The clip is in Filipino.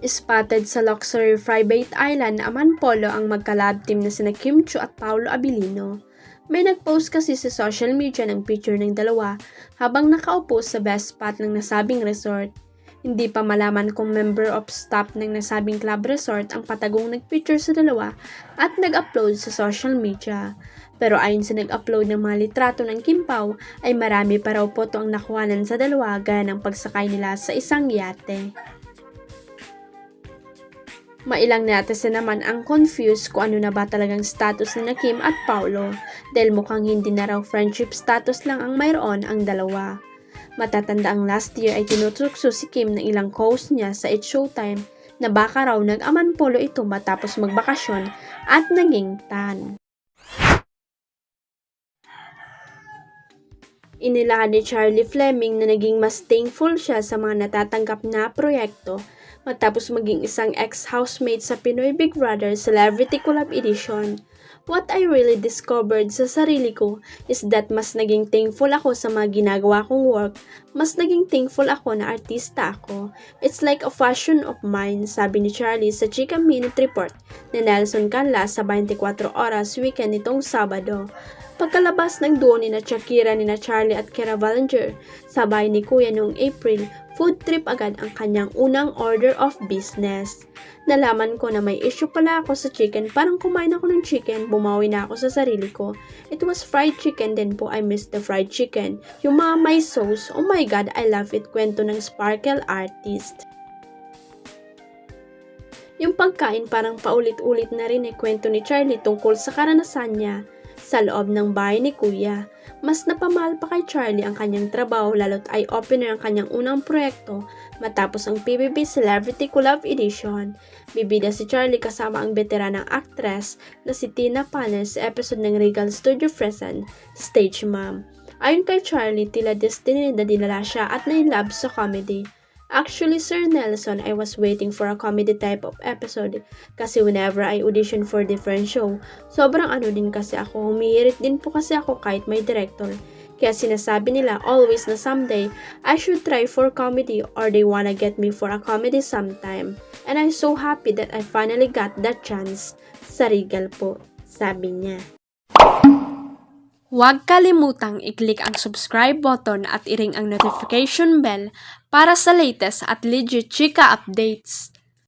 Spotted sa luxury private island na Amanpolo ang magka-lab team na sina Kim Chiu at Paolo Abilino. May nag-post kasi sa social media ng picture ng dalawa habang nakaupo sa best spot ng nasabing resort. Hindi pa malaman kung member of staff ng nasabing club resort ang patagong nag-picture sa dalawa at nag-upload sa social media. Pero ayon sa nag-upload ng mga litrato ng Kim Pao ay marami pa raw photo ang nakuhanan sa dalawa gaya ng pagsakay nila sa isang yate. Mailang netizen naman ang confused kung ano na ba talagang status ni Kim at Paolo dahil mukhang hindi na raw friendship status lang ang mayroon ang dalawa. Matatanda ang last year ay tinutukso si Kim ng ilang host niya sa It's Showtime na baka raw nag-amanpolo ito matapos magbakasyon at naging tan. Inilahan ni Charlie Fleming na naging mas thankful siya sa mga natatanggap na proyekto matapos maging isang ex-housemate sa Pinoy Big Brother Celebrity Collab Edition. What I really discovered sa sarili ko is that mas naging thankful ako sa mga ginagawa kong work, mas naging thankful ako na artista ako. It's like a passion of mine, sabi ni Charlie sa Chika Minute Report ni Nelson Canlas sa 24 Oras weekend nitong Sabado. Pagkalabas ng duo ni Shakira, ni Charlie at Kira Ballinger sa bahay ni Kuya noong April, food trip agad ang kanyang unang order of business. Nalaman ko na may issue pala ako sa chicken, parang kumain ako ng chicken, bumawi na ako sa sarili ko. It was fried chicken din po, I miss the fried chicken. Yung mga may sauce, oh my god, I love it, kwento ng Sparkle artist. Yung pagkain parang paulit-ulit na rin kwento ni Charlie tungkol sa karanasan niya sa loob ng bahay ni Kuya. Mas napamahal pa kay Charlie ang kanyang trabaho lalo't eye-opener ang kanyang unang proyekto matapos ang PBB Celebrity Collab Edition. Bibida si Charlie kasama ang veteranang actress na si Tina Panes sa episode ng Regal Studio Fresno, Stage Mom. Ayon kay Charlie, tila destiny na dinala siya at nailab sa comedy. Actually, Sir Nelson, I was waiting for a comedy type of episode kasi whenever I audition for different show, sobrang ano din kasi ako, humihirit din po kasi ako kahit may director. Kaya sinasabi nila always na someday, I should try for comedy or they wanna get me for a comedy sometime. And I'm so happy that I finally got that chance sa Regal po, sabi niya. Huwag kalimutang i-click ang subscribe button at i-ring ang notification bell para sa latest at legit chika updates.